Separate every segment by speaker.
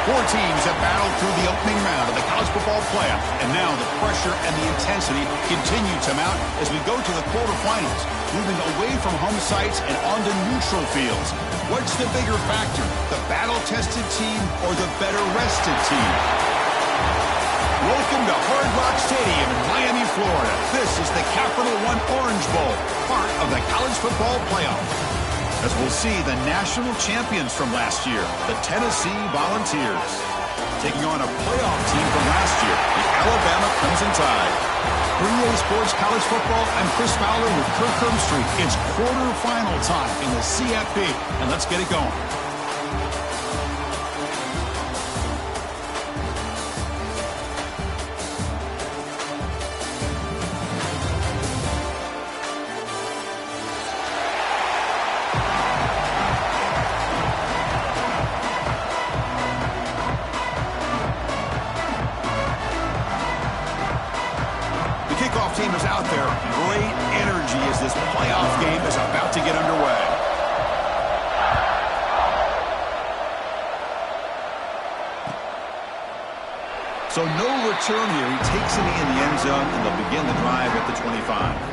Speaker 1: Four teams have battled through the opening round of the college football playoff, and now the pressure and the intensity continue to mount as we go to the quarterfinals, moving away from home sites and onto neutral fields. What's the bigger factor, the battle-tested team or the better-rested team? Welcome to Hard Rock Stadium in Miami, Florida. This is the Capital One Orange Bowl, part of the college football playoff. As we'll see the national champions from last year, the Tennessee Volunteers, taking on a playoff team from last year, the Alabama Crimson Tide. 3A Sports College Football, I'm Chris Fowler with Kirk Herbstreit. It's quarterfinal time in the CFP, and let's get it going. Team is out there. Great energy as this playoff game is about to get underway. So no return here. He takes it in the end zone, and they'll begin the drive at the 25.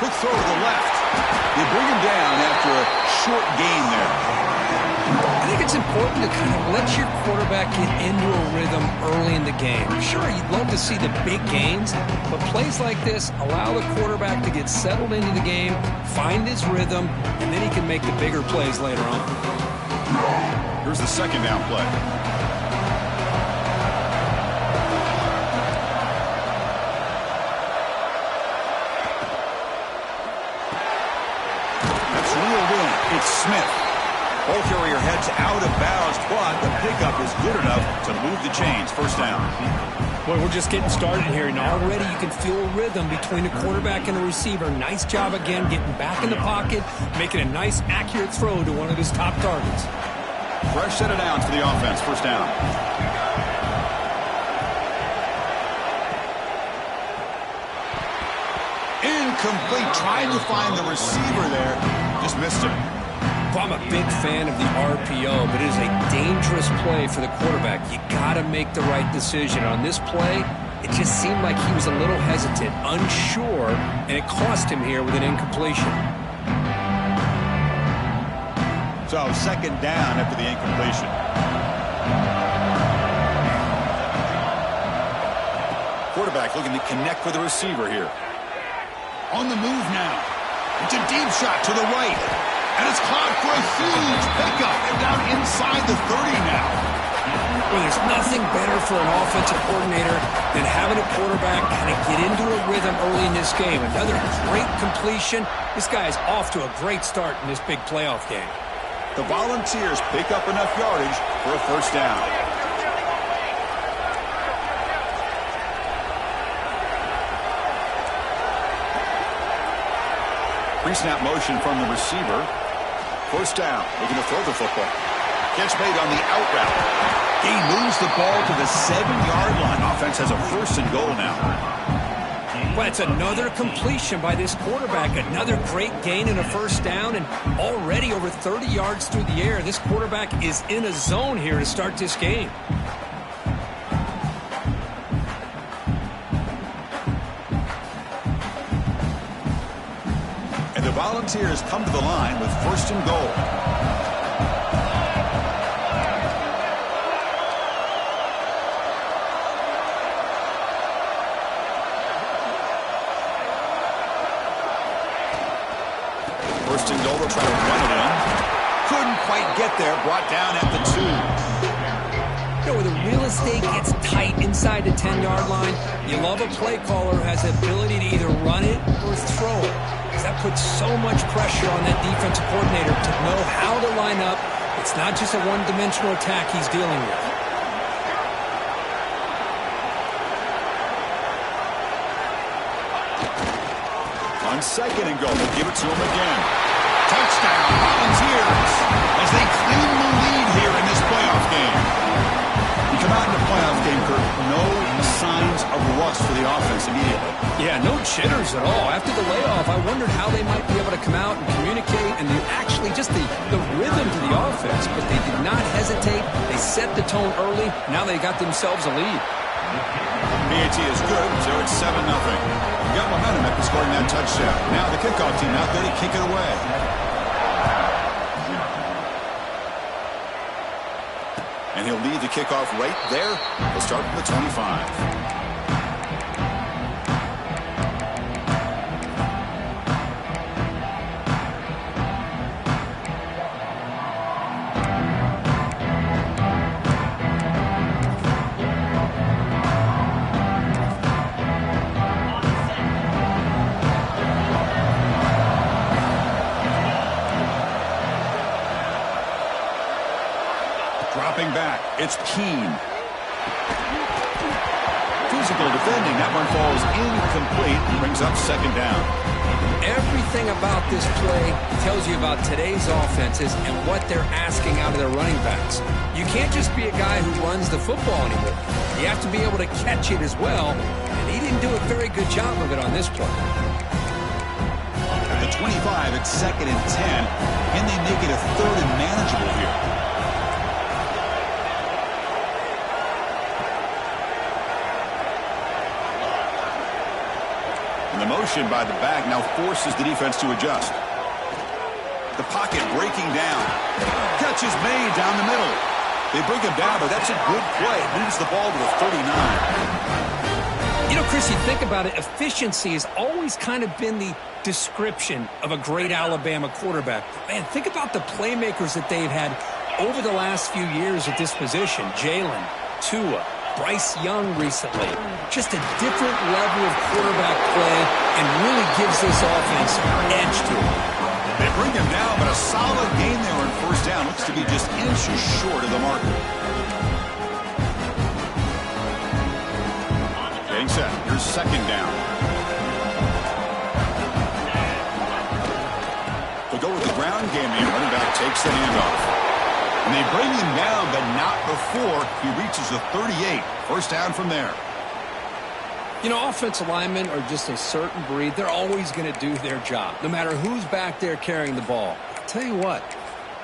Speaker 1: Quick throw to the left. They bring him down after a short gain there.
Speaker 2: I think it's important to kind of let your quarterback get into a rhythm early in the game. Sure, you'd love to see the big gains, but plays like this allow the quarterback to get settled into the game, find his rhythm, and then he can make the bigger plays later on.
Speaker 1: Here's the second down play. It's Smith. Ball carrier heads out of bounds, but the pickup is good enough to move the chains. First down.
Speaker 2: Boy, we're just getting started here, and already you can feel a rhythm between the quarterback and the receiver. Nice job again getting back in the pocket, making a nice, accurate throw to one of his top targets.
Speaker 1: Fresh set of downs for the offense. First down. Incomplete. Tried to find the receiver there. Just missed him.
Speaker 2: Well, I'm a big fan of the RPO, but it is a dangerous play for the quarterback. You got to make the right decision. On this play, it just seemed like he was a little hesitant, unsure, and it cost him here with an incompletion.
Speaker 1: So, second down after the incompletion. Quarterback looking to connect with the receiver here. On the move now. It's a deep shot to the right. And it's caught for a huge pickup. And down inside the 30 now.
Speaker 2: Well, there's nothing better for an offensive coordinator than having a quarterback kind of get into a rhythm early in this game. Another great completion. This guy is off to a great start in this big playoff game.
Speaker 1: The Volunteers pick up enough yardage for a first down. Pre-snap motion from the receiver. First down, looking to throw the football. Catch made on the out route. He moves the ball to the 7-yard line. Offense has a first and goal now.
Speaker 2: Well, it's another completion by this quarterback. Another great gain in a first down, and already over 30 yards through the air. This quarterback is in a zone here to start this game.
Speaker 1: And the Volunteers come to the line with first and goal. First and goal, they'll try to run it in. Couldn't quite get there, brought down at the 2.
Speaker 2: You know, when the real estate gets tight inside the 10-yard line, you love a play caller who has the ability to either run it or throw it. Because that puts so much pressure on that defensive coordinator to know how to line up. It's not just a one-dimensional attack he's dealing with.
Speaker 1: on second and goal. They'll give it to him again. Touchdown, Volunteers, as they claim the lead here in this playoff game. You come out in the playoff game, Kurt, no signs of rust for the offense immediately.
Speaker 2: Yeah, no jitters at all. After the layoff, I wondered how they might be able to come out and communicate and actually just the rhythm to the offense. But they did not hesitate. They set the tone early. Now they got themselves a lead.
Speaker 1: PAT is good, so it's 7-0. You got momentum after scoring that touchdown. Now the kickoff team out there to kick it away. And he'll lead the kickoff right there. He'll start from the 25. Dropping back, it's Keene. Physical defending, that one falls incomplete, brings up second down.
Speaker 2: Everything about this play tells you about today's offenses and what they're asking out of their running backs. You can't just be a guy who runs the football anymore. You have to be able to catch it as well, and he didn't do a very good job of it on this play.
Speaker 1: At the 25, it's 2nd and 10, and they make it a 3rd and manageable here. The motion by the back now forces the defense to adjust. The pocket breaking down. Catch is made down the middle. They bring him down, but that's a good play. Moves the ball to the 39.
Speaker 2: You know, Chris, you think about it, efficiency has always kind of been the description of a great Alabama quarterback. Man, think about the playmakers that they've had over the last few years at this position. Jalen, Tua, Bryce Young recently. Just a different level of quarterback play and really gives this offense an edge to it.
Speaker 1: They bring him down, but a solid gain there on 1st down. Looks to be just inches short of the marker. Getting set. Here's 2nd down. They'll go with the ground game here. Running back takes the handoff. And they bring him down, but not before he reaches the 38. 1st down from there.
Speaker 2: You know, offensive linemen are just a certain breed. They're always going to do their job, no matter who's back there carrying the ball. I'll tell you what,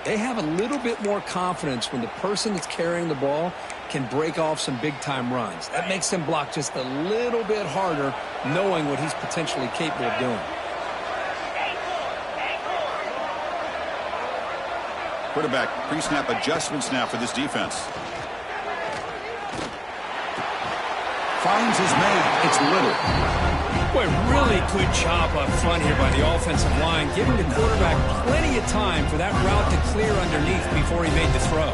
Speaker 2: they have a little bit more confidence when the person that's carrying the ball can break off some big-time runs. That makes them block just a little bit harder, knowing what he's potentially capable of doing.
Speaker 1: Quarterback pre-snap adjustments now for this defense. Finds his man. It's Little.
Speaker 2: Boy, really good job up front here by the offensive line, giving the quarterback plenty of time for that route to clear underneath before he made the throw.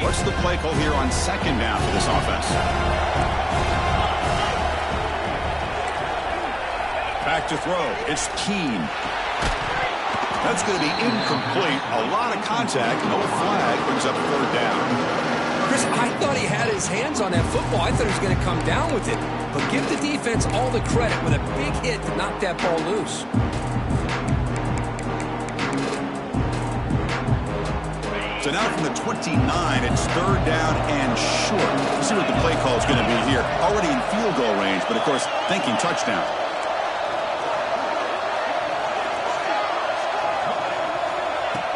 Speaker 1: What's the play call here on 2nd down for this offense? Back to throw. It's Keene. That's going to be incomplete. A lot of contact. No flag. Brings up 3rd down.
Speaker 2: Chris, I thought he had his hands on that football. I thought he was going to come down with it. But give the defense all the credit with a big hit to knock that ball loose.
Speaker 1: So now from the 29, it's 3rd down and short. We'll see what the play call is going to be here. Already in field goal range, but of course, thinking touchdown.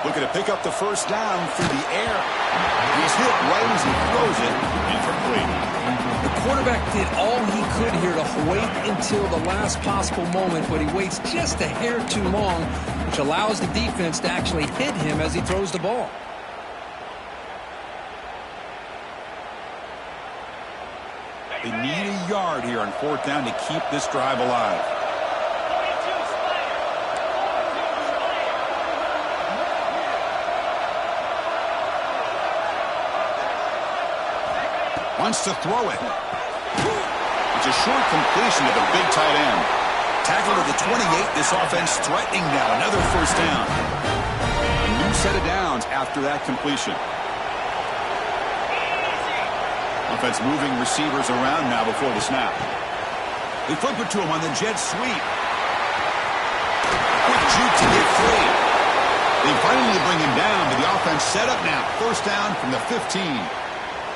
Speaker 1: Looking to pick up the 1st down through the air. He's hit right as he throws it. Incomplete.
Speaker 2: The quarterback did all he could here to wait until the last possible moment, but he waits just a hair too long, which allows the defense to actually hit him as he throws the ball.
Speaker 1: They need a yard here on 4th down to keep this drive alive. Wants to throw it. It's a short completion to the big tight end. Tackle to the 28. This offense threatening now. Another 1st down. A new set of downs after that completion. Offense moving receivers around now before the snap. They flip it to him on the jet sweep. Quick juke to get free. They finally bring him down, but the offense set up now. First down from the 15.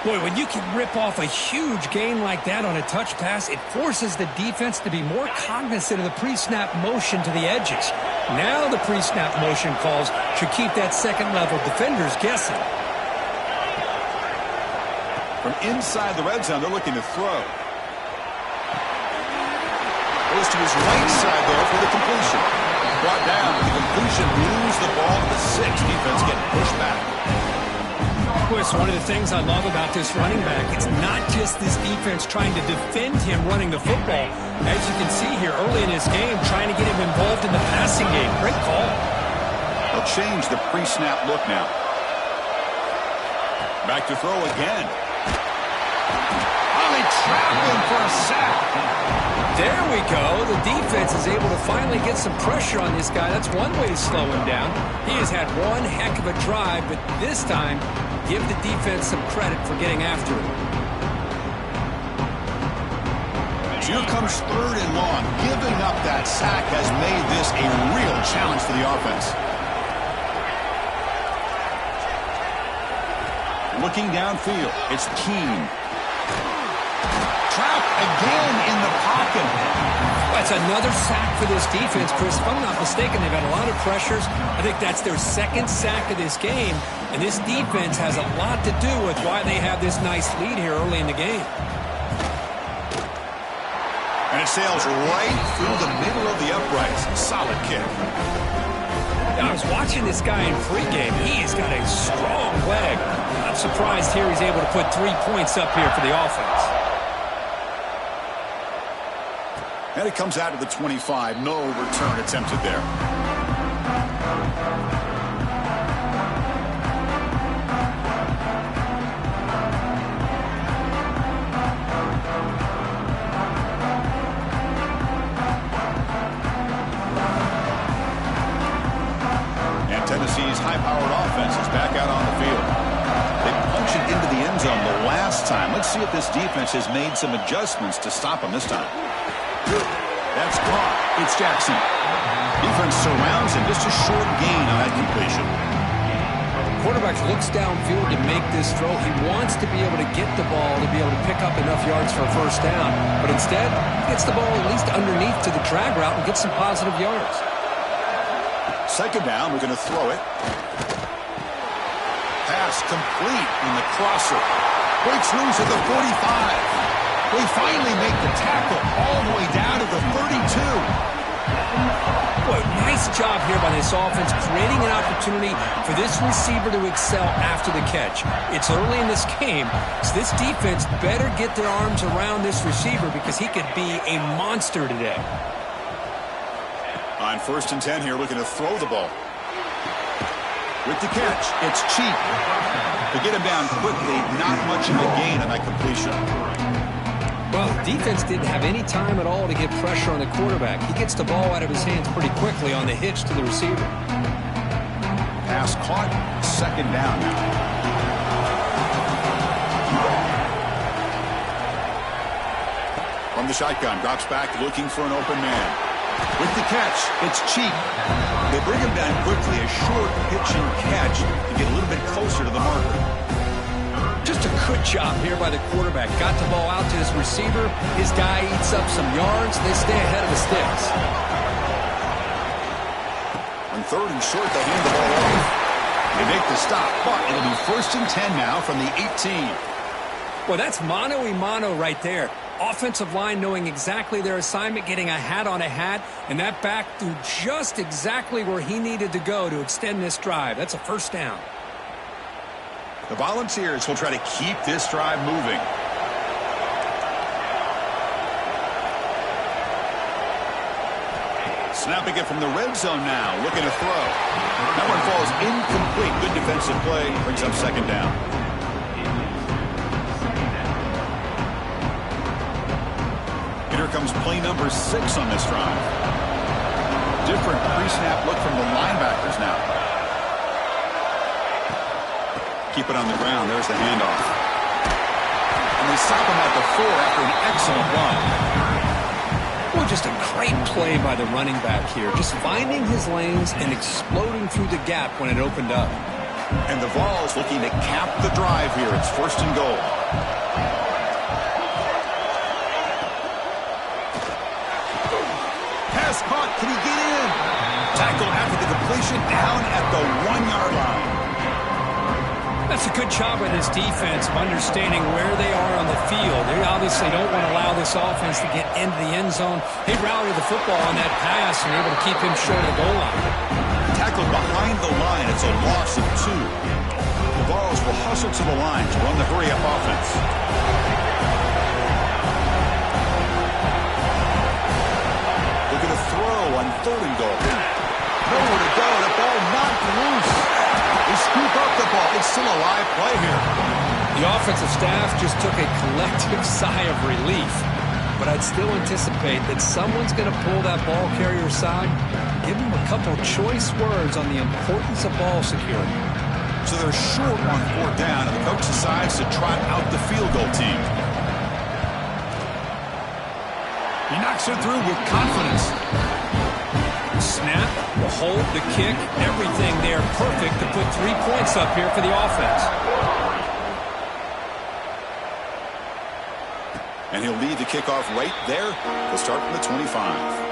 Speaker 2: Boy, when you can rip off a huge gain like that on a touch pass, it forces the defense to be more cognizant of the pre-snap motion to the edges. Now the pre-snap motion calls should keep that second-level defenders guessing.
Speaker 1: From inside the red zone, they're looking to throw. Goes to his right side there for the completion. Brought down. The completion moves the ball to the 6. Defense getting pushed back.
Speaker 2: Chris, one of the things I love about this running back, it's not just this defense trying to defend him running the football. As you can see here early in this game, trying to get him involved in the passing game. Great call.
Speaker 1: They'll change the pre-snap look now. Back to throw again. Oh, they trap him for a sack.
Speaker 2: There we go. The defense is able to finally get some pressure on this guy. That's one way to slow him down. He has had one heck of a drive, but this time, give the defense some credit for getting after him.
Speaker 1: Here comes 3rd and long. Giving up that sack has made this a real challenge for the offense. Looking downfield, it's Keene. Trapped again in the pocket.
Speaker 2: That's another sack for this defense, Chris. If I'm not mistaken, they've had a lot of pressures. I think that's their 2nd sack of this game. And this defense has a lot to do with why they have this nice lead here early in the game.
Speaker 1: And it sails right through the middle of the uprights. Solid kick.
Speaker 2: I was watching this guy in pregame. He's got a strong leg. I'm surprised here he's able to put 3 points up here for the offense.
Speaker 1: And it comes out of the 25. No return attempted there. And Tennessee's high-powered offense is back out on the field. They punched it into the end zone the last time. Let's see if this defense has made some adjustments to stop them this time. That's caught. It's Jackson. Defense surrounds him. Just a short gain on that completion.
Speaker 2: Quarterback looks downfield to make this throw. He wants to be able to get the ball to be able to pick up enough yards for a first down. But instead, he gets the ball at least underneath to the drag route and gets some positive yards.
Speaker 1: 2nd down. We're going to throw it. Pass complete in the crosser. Breaks loose at the 45. They finally make the tackle all the way down to the 32.
Speaker 2: Boy, nice job here by this offense, creating an opportunity for this receiver to excel after the catch. It's early in this game, so this defense better get their arms around this receiver because he could be a monster today.
Speaker 1: On 1st and 10 here, looking to throw the ball. With the catch, it's Cheap. To get him down quickly, not much of a gain on that completion.
Speaker 2: Well, the defense didn't have any time at all to get pressure on the quarterback. He gets the ball out of his hands pretty quickly on the hitch to the receiver.
Speaker 1: Pass caught. 2nd down now. From the shotgun, drops back looking for an open man. With the catch, it's Cheap. They bring him down quickly, a short pitch and catch to get a little bit closer to the marker.
Speaker 2: Just a good job here by the quarterback. Got the ball out to his receiver. His guy eats up some yards. They stay ahead of the sticks.
Speaker 1: On 3rd and short, they hand the ball off. They make the stop, but it'll be 1st and 10 now from the 18.
Speaker 2: Well, that's mano-a-mano right there. Offensive line knowing exactly their assignment, getting a hat on a hat, and that back threw just exactly where he needed to go to extend this drive. That's a first down.
Speaker 1: The Volunteers will try to keep this drive moving. Snapping it from the red zone now, looking to throw. That one falls incomplete. Good defensive play, brings up 2nd down. Here comes play number 6 on this drive. Different pre-snap look from the linebackers now. Keep it on the ground. There's the handoff. And they stop him at the 4 after an excellent run.
Speaker 2: Well, just a great play by the running back here. Just finding his lanes and exploding through the gap when it opened up.
Speaker 1: And the Vols looking to cap the drive here. It's 1st and goal. Pass caught. Can he get in? Tackle after the completion down at the 1-yard line.
Speaker 2: That's a good job by this defense of understanding where they are on the field. They obviously don't want to allow this offense to get into the end zone. They rallied the football on that pass and able to keep him short of the goal line.
Speaker 1: Tackled behind the line. It's a loss of 2. The Vols will hustle to the line to run the hurry-up offense. They're going to throw on 3rd and goal. Nowhere to go. The ball knocked loose. They scoop up the ball. It's still a live play here.
Speaker 2: The offensive staff just took a collective sigh of relief. But I'd still anticipate that someone's going to pull that ball carrier aside, give him a couple choice words on the importance of ball security.
Speaker 1: So they're short on 4th down, and the coach decides to trot out the field goal team. He knocks it through with confidence.
Speaker 2: Snap, the hold, the kick, everything there perfect to put 3 points up here for the offense.
Speaker 1: And he'll lead the kickoff right there. He'll start from the 25.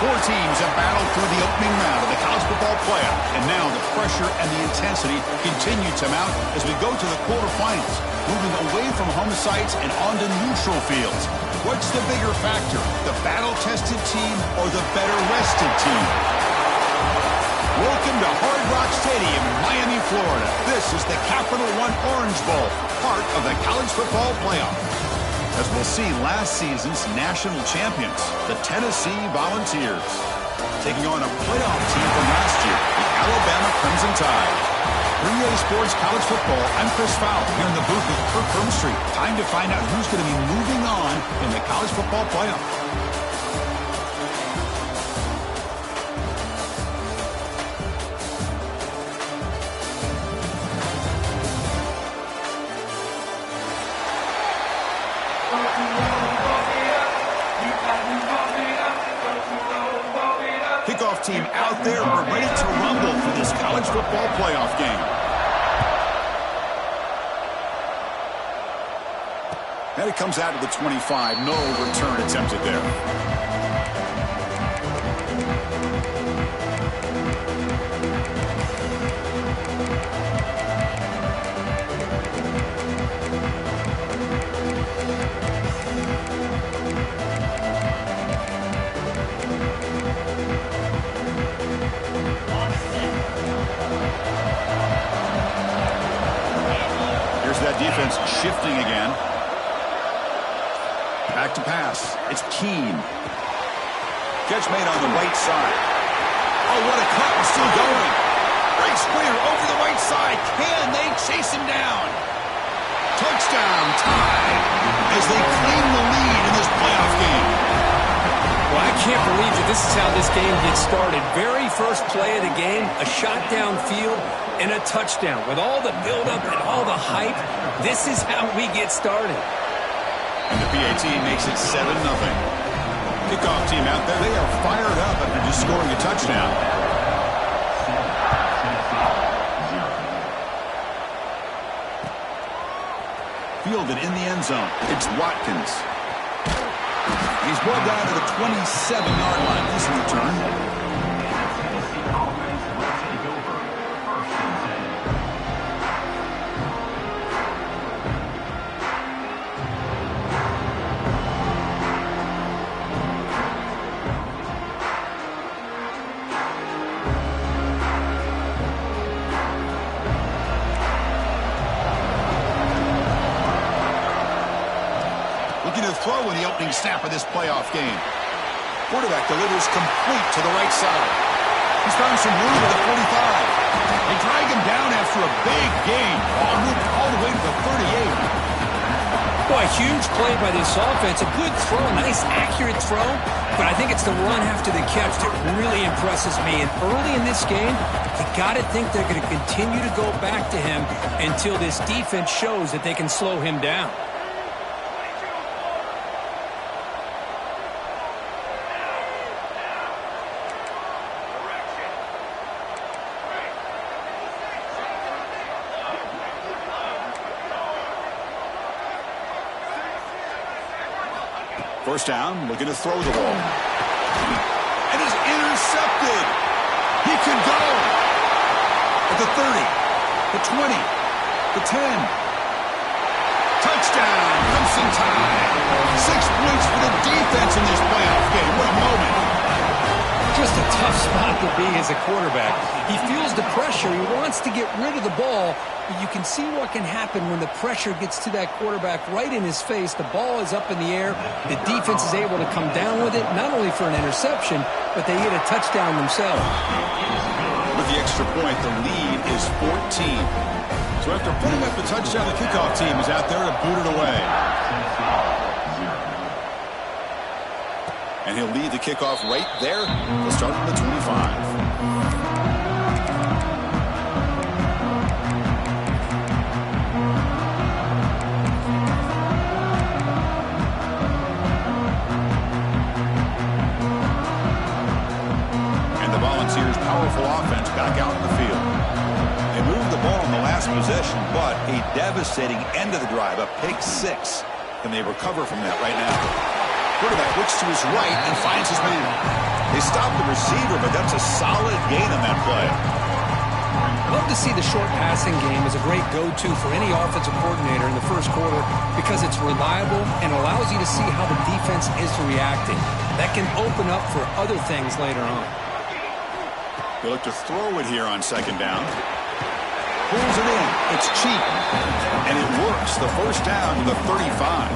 Speaker 1: Four teams have battled through the opening round of the college football playoff, and now the pressure and the intensity continue to mount as we go to the quarterfinals, moving away from home sites and onto neutral fields. What's the bigger factor, the battle-tested team or the better-rested team? Welcome to Hard Rock Stadium in Miami, Florida. This is the Capital One Orange Bowl, part of the college football playoff. As we'll see last season's national champions, the Tennessee Volunteers. taking on a playoff team from last year, the Alabama Crimson Tide. For EA Sports College Football, I'm Chris Fowle here in the booth with Kirk Herbstreit. Time to find out who's going to be moving on in the college football playoff. Kickoff team out there. We're ready to rumble for this college football playoff game. And it comes out of the 25. No return attempted there. That defense shifting again. Back to pass. It's Keene. Catch made on the right side. Oh, what a cut. It's still going. Breaks clear over the right side. Can they chase him down? Touchdown tie as they claim the lead in this playoff game.
Speaker 2: Well, I can't believe that this is how this game gets started. Very first play of the game, a shot downfield and a touchdown. With all the buildup and all the hype, this is how we get started.
Speaker 1: And the PAT makes it 7-0. Kickoff team out there, they are fired up after just scoring a touchdown. Fielded in the end zone. It's Watkins. He's brought down to the 27-yard line. Decent return. Throw in the opening snap of this playoff game. Quarterback delivers complete to the right side. He's found some room at the 45. They drag him down after a big gain. Ball moved all the way to the 38.
Speaker 2: Boy, huge play by this offense. A good throw, nice accurate throw. But I think it's the run after the catch that really impresses me. And early in this game, you got to think they're going to continue to go back to him until this defense shows that they can slow him down.
Speaker 1: First down, looking to throw the ball. It is intercepted. He can go. At the 30, the 20, the 10. Touchdown, Crimson Tide. 6 points for the defense in this playoff game. What a moment.
Speaker 2: Just a tough spot to be as a quarterback. He feels the pressure. He wants to get rid of the ball. But you can see what can happen when the pressure gets to that quarterback right in his face. The ball is up in the air. The defense is able to come down with it, not only for an interception, but they get a touchdown themselves.
Speaker 1: With the extra point, the lead is 14. So after putting up the touchdown, the kickoff team is out there to boot it away. And he'll lead the kickoff right there. He'll start from the 25. Powerful offense back out in the field. They moved the ball in the last possession, but a devastating end of the drive, a pick 6. Can they recover from that right now? Quarterback looks to his right and finds his man. They stopped the receiver, but that's a solid gain on that play.
Speaker 2: Love to see the short passing game as a great go-to for any offensive coordinator in the first quarter because it's reliable and allows you to see how the defense is reacting. That can open up for other things later on.
Speaker 1: They look to throw it here on second down. Pulls it in. It's cheap. And it works. The first down to the 35.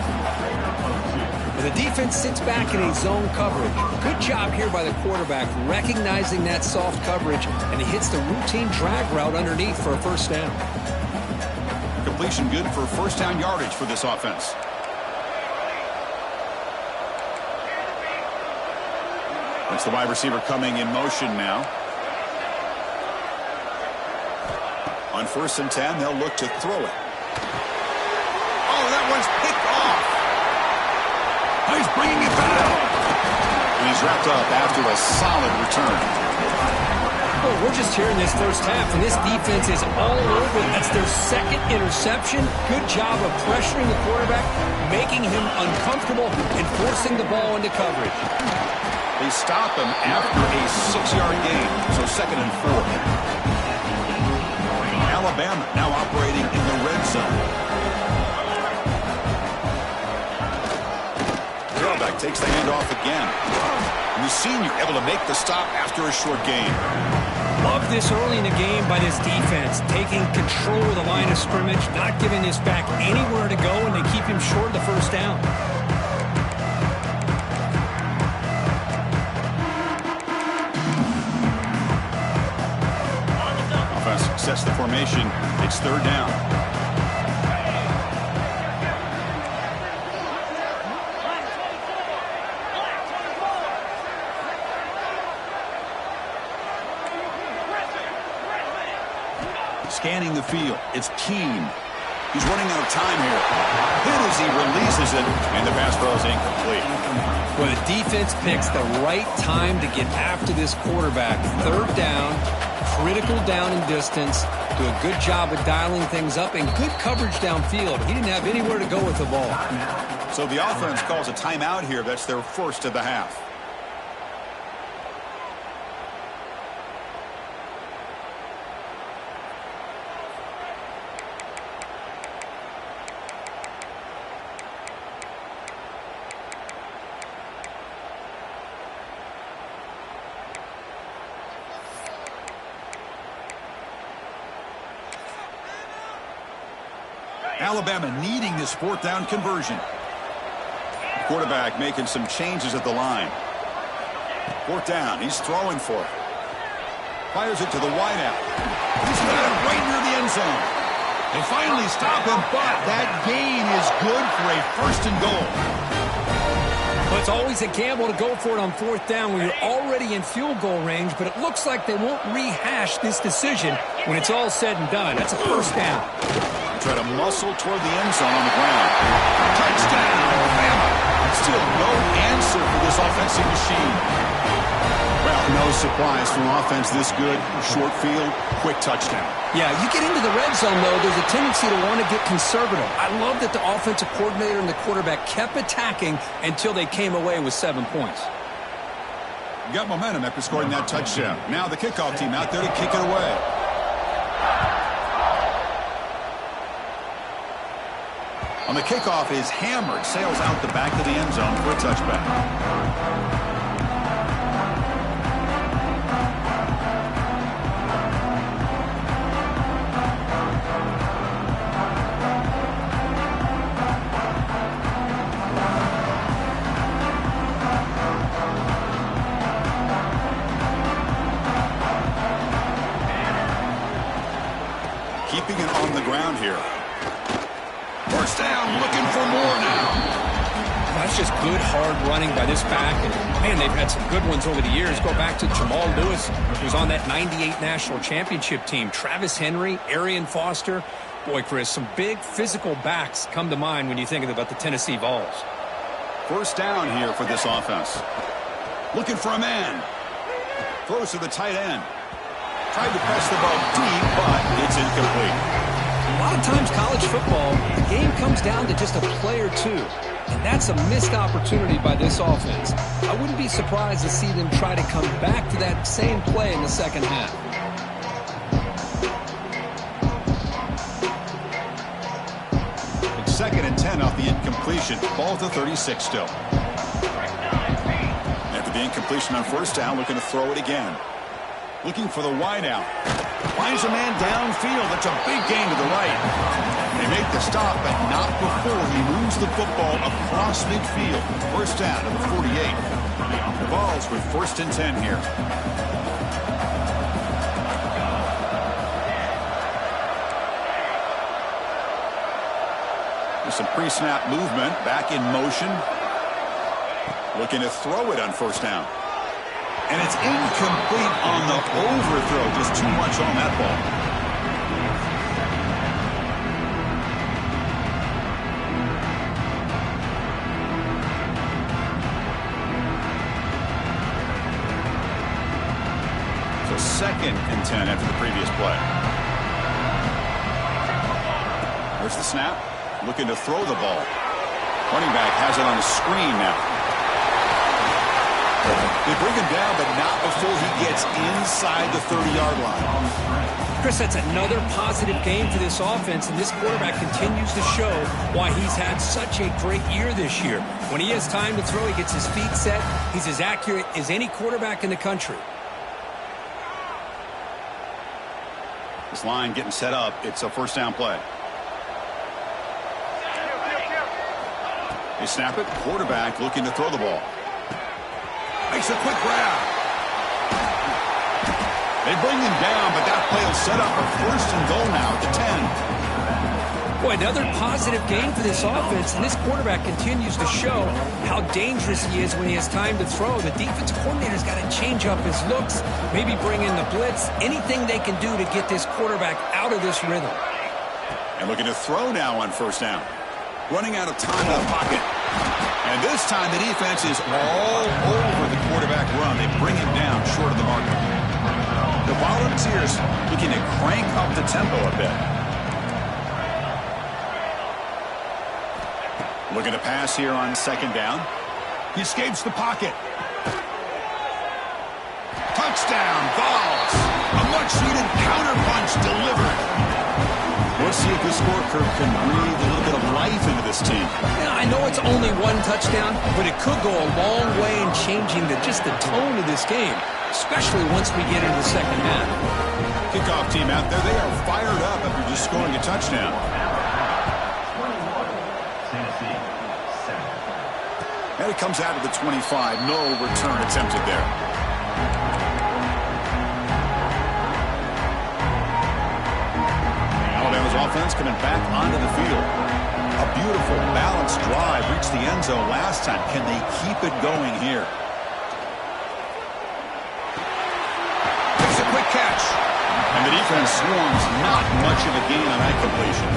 Speaker 2: The defense sits back in a zone coverage. Good job here by the quarterback recognizing that soft coverage, and he hits the routine drag route underneath for a first down.
Speaker 1: Completion good for first down yardage for this offense. That's the wide receiver coming in motion now. On 1st and 10, they'll look to throw it. Oh, that one's picked off. He's bringing it down. And he's wrapped up after a solid return.
Speaker 2: Well, we're just here in this first half, and this defense is all over. That's their second interception. Good job of pressuring the quarterback, making him uncomfortable, and forcing the ball into coverage.
Speaker 1: They stop him after a 6-yard gain, so 2nd and 4. Alabama now operating in the red zone. Throwback takes the handoff again. And the senior able to make the stop after a short gain.
Speaker 2: Love this early in the game by this defense, taking control of the line of scrimmage, not giving this back anywhere to go, and they keep him short of the first down.
Speaker 1: Offense sets the formation. It's 3rd down. Scanning the field. It's Keene. He's running out of time here. Hit as he releases it, and the pass throw is incomplete.
Speaker 2: Well, the defense picks the right time to get after this quarterback. 3rd down, critical down and distance. Do a good job of dialing things up, and good coverage downfield. He didn't have anywhere to go with the ball.
Speaker 1: So the offense calls a timeout here. That's their first of the half. Alabama needing this 4th down conversion. Quarterback making some changes at the line. 4th down. He's throwing for it. Fires it to the wideout. He's got it right near the end zone. They finally stop him, but that gain is good for a 1st and goal.
Speaker 2: Well, it's always a gamble to go for it on 4th down when you're already in field goal range, but it looks like they won't rehash this decision when it's all said and done. That's a 1st down.
Speaker 1: Try to muscle toward the end zone on the ground. Touchdown, Alabama. Still no answer for this offensive machine. Well, no surprise from offense this good. Short field, quick touchdown.
Speaker 2: Yeah, you get into the red zone, though, there's a tendency to want to get conservative. I love that the offensive coordinator and the quarterback kept attacking until they came away with 7 points.
Speaker 1: Got momentum after scoring that touchdown. Now the kickoff team out there to kick it away. On the kickoff is hammered, sails out the back of the end zone for a touchback. Keeping it on the ground here. First down, looking for more now.
Speaker 2: That's just good, hard running by this back. And, man, they've had some good ones over the years. Go back to Jamal Lewis, who was on that 98 National Championship team. Travis Henry, Arian Foster. Boy, Chris, some big physical backs come to mind when you think about the Tennessee Vols.
Speaker 1: First down here for this offense. Looking for a man. Throws to the tight end. Tried to press the ball deep, but it's incomplete.
Speaker 2: A lot of times college football, the game comes down to just a play or two. And that's a missed opportunity by this offense. I wouldn't be surprised to see them try to come back to that same play in the second half.
Speaker 1: It's 2nd and 10 off the incompletion. Ball to 36 still. After the incompletion on first down, looking to throw it again. Looking for the wideout. Finds a man downfield. That's a big gain to the right. They make a stop, but not before he moves the football across midfield. First down to the 48. The Vols with 1st and 10 here. There's some pre-snap movement, back in motion. Looking to throw it on 1st down. And it's incomplete on the overthrow. Just too much on that ball. So 2nd and 10 after the previous play. There's the snap. Looking to throw the ball. Running back has it on the screen now. They bring him down, but not before he gets inside the 30-yard line.
Speaker 2: Chris, that's another positive game for this offense, and this quarterback continues to show why he's had such a great year this year. When he has time to throw, he gets his feet set. He's as accurate as any quarterback in the country.
Speaker 1: This line getting set up. It's a 1st down play. They snap it. Quarterback looking to throw the ball. Makes a quick grab. They bring him down, but that play will set up a 1st and goal now at the 10.
Speaker 2: Boy, another positive game for this offense, and this quarterback continues to show how dangerous he is when he has time to throw. The defensive coordinator's got to change up his looks, maybe bring in the blitz, anything they can do to get this quarterback out of this rhythm.
Speaker 1: And looking to throw now on 1st down. Running out of time in the pocket. And this time the defense is all over the quarterback run. They bring him down short of the mark. The Volunteers looking to crank up the tempo a bit. Looking to pass here on 2nd down. He escapes the pocket. Touchdown, Vols. A much-needed counterpunch delivered. Let's see if this scorecard can breathe a little bit of life into this team.
Speaker 2: Yeah, I know it's only 1 touchdown, but it could go a long way in changing just the tone of this game, especially once we get into the 2nd half.
Speaker 1: Kickoff team out there, they are fired up after just scoring a touchdown. And it comes out of the 25. No return attempted there. Alabama's offense coming back onto the field. A beautiful, balanced drive reached the end zone last time. Can they keep it going here? Makes a quick catch. And the defense swarms. Not much of a gain on that completion.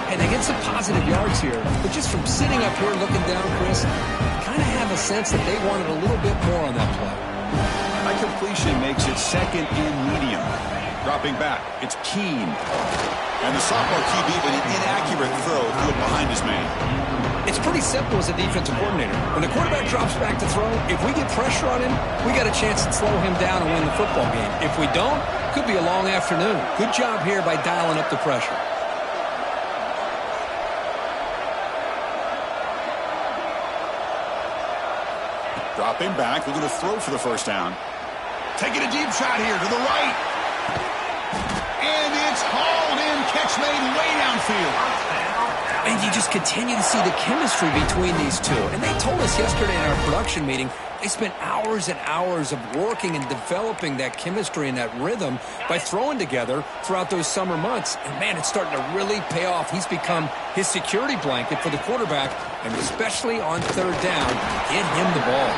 Speaker 2: And they get some positive yards here, but just from sitting up here looking down, Chris, kind of have a sense that they wanted a little bit more on that play.
Speaker 1: That completion makes it 2nd and medium. Dropping back, it's Keene. And the sophomore QB with an inaccurate throw threw it behind his man.
Speaker 2: It's pretty simple as a defensive coordinator. When the quarterback drops back to throw, if we get pressure on him, we got a chance to slow him down and win the football game. If we don't, could be a long afternoon. Good job here by dialing up the pressure.
Speaker 1: Dropping back, looking to throw for the 1st down. Taking a deep shot here to the right. And it's hauled in, catch made way downfield.
Speaker 2: And you just continue to see the chemistry between these two. And they told us yesterday in our production meeting, they spent hours and hours of working and developing that chemistry and that rhythm by throwing together throughout those summer months. And, man, it's starting to really pay off. He's become his security blanket for the quarterback, and especially on 3rd down, get him the ball.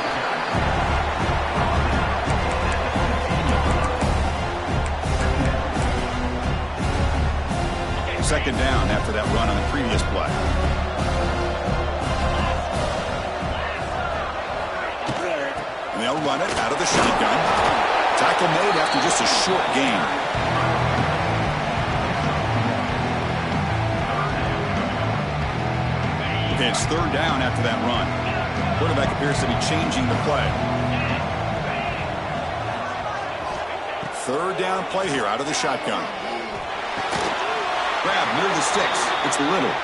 Speaker 1: 2nd down after that run on the previous play. And they'll run it out of the shotgun. Tackle made after just a short gain. Okay, it's 3rd down after that run. Quarterback appears to be changing the play. 3rd down play here out of the shotgun. Grab near the sticks. It's Little.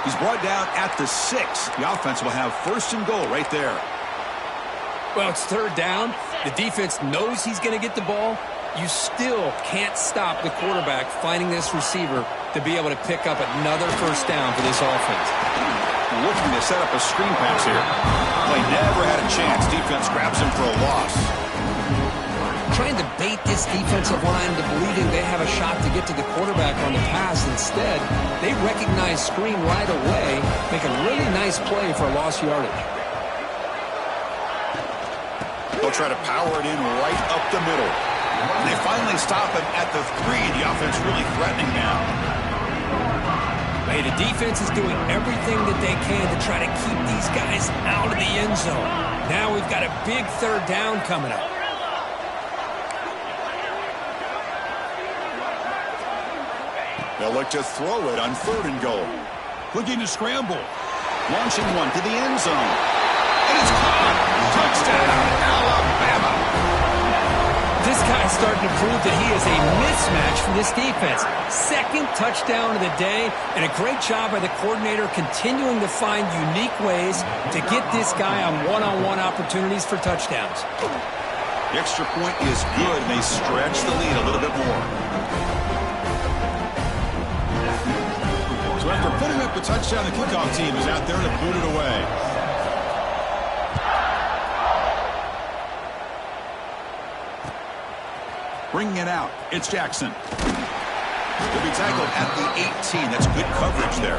Speaker 1: He's brought down at the 6. The offense will have 1st and goal right there.
Speaker 2: Well, it's 3rd down. The defense knows he's going to get the ball. you still can't stop the quarterback finding this receiver to be able to pick up another first down for this offense.
Speaker 1: Looking to set up a screen pass here. Play never had a chance. Defense grabs him for a loss.
Speaker 2: Trying to bait this defensive line into believing they have a shot to get to the quarterback on the pass. Instead, they recognize screen right away, make a really nice play for lost yardage.
Speaker 1: They'll try to power it in right up the middle. And they finally stop him at the 3. The offense really threatening now.
Speaker 2: Hey, the defense is doing everything that they can to try to keep these guys out of the end zone. Now we've got a big third down coming up.
Speaker 1: They'll look to throw it on 3rd and goal. Looking to scramble. Launching one to the end zone. And it's caught. Touchdown, Alabama.
Speaker 2: This guy's starting to prove that he is a mismatch for this defense. 2nd touchdown of the day, and a great job by the coordinator continuing to find unique ways to get this guy on one-on-one opportunities for touchdowns.
Speaker 1: The extra point is good, and they stretch the lead a little bit more. So after putting up the touchdown, the kickoff team is out there to boot it away. Bringing it out, it's Jackson. He'll be tackled at the 18. That's good coverage there.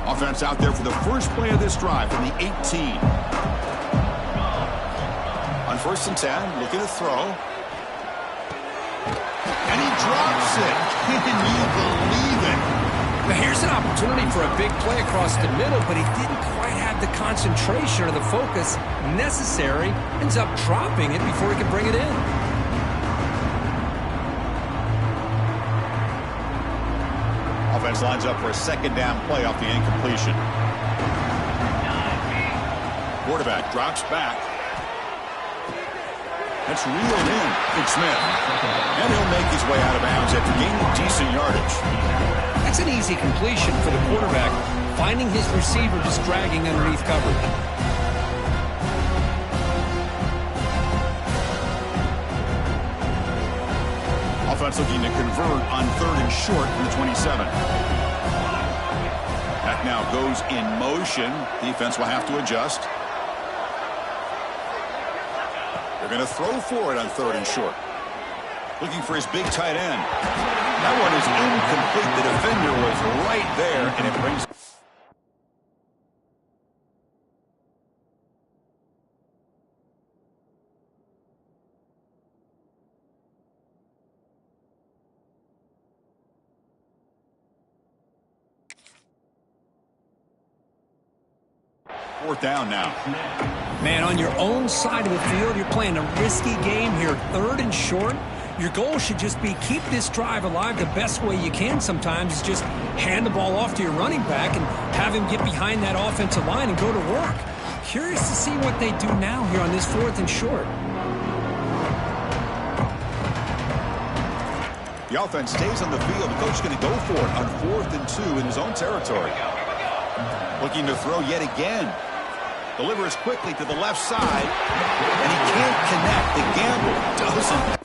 Speaker 1: Offense out there for the first play of this drive from the 18. On 1st and 10, looking to throw. And he drops it. Can you believe it?
Speaker 2: Now here's an opportunity for a big play across the middle, but he didn't quite have the concentration or the focus necessary. Ends up dropping it before he can bring it in.
Speaker 1: Offense lines up for a 2nd down play off the incompletion. Quarterback drops back. That's reeled in. Big Smith. And he'll make his way out of bounds after gaining decent yardage.
Speaker 2: That's an easy completion for the quarterback, finding his receiver just dragging underneath coverage.
Speaker 1: Offense looking to convert on 3rd and short from the 27. That now goes in motion. Defense will have to adjust. They're going to throw for it on 3rd and short. Looking for his big tight end. That one is incomplete. The defender was right there, and it brings... Fourth down now.
Speaker 2: Man, on your own side of the field, you're playing a risky game here. 3rd and short. Your goal should just be keep this drive alive the best way you can sometimes is just hand the ball off to your running back and have him get behind that offensive line and go to work. Curious to see what they do now here on this 4th and short.
Speaker 1: The offense stays on the field. The coach is going to go for it on 4th and 2 in his own territory. Looking to throw yet again. Delivers quickly to the left side, and he can't connect. The gamble doesn't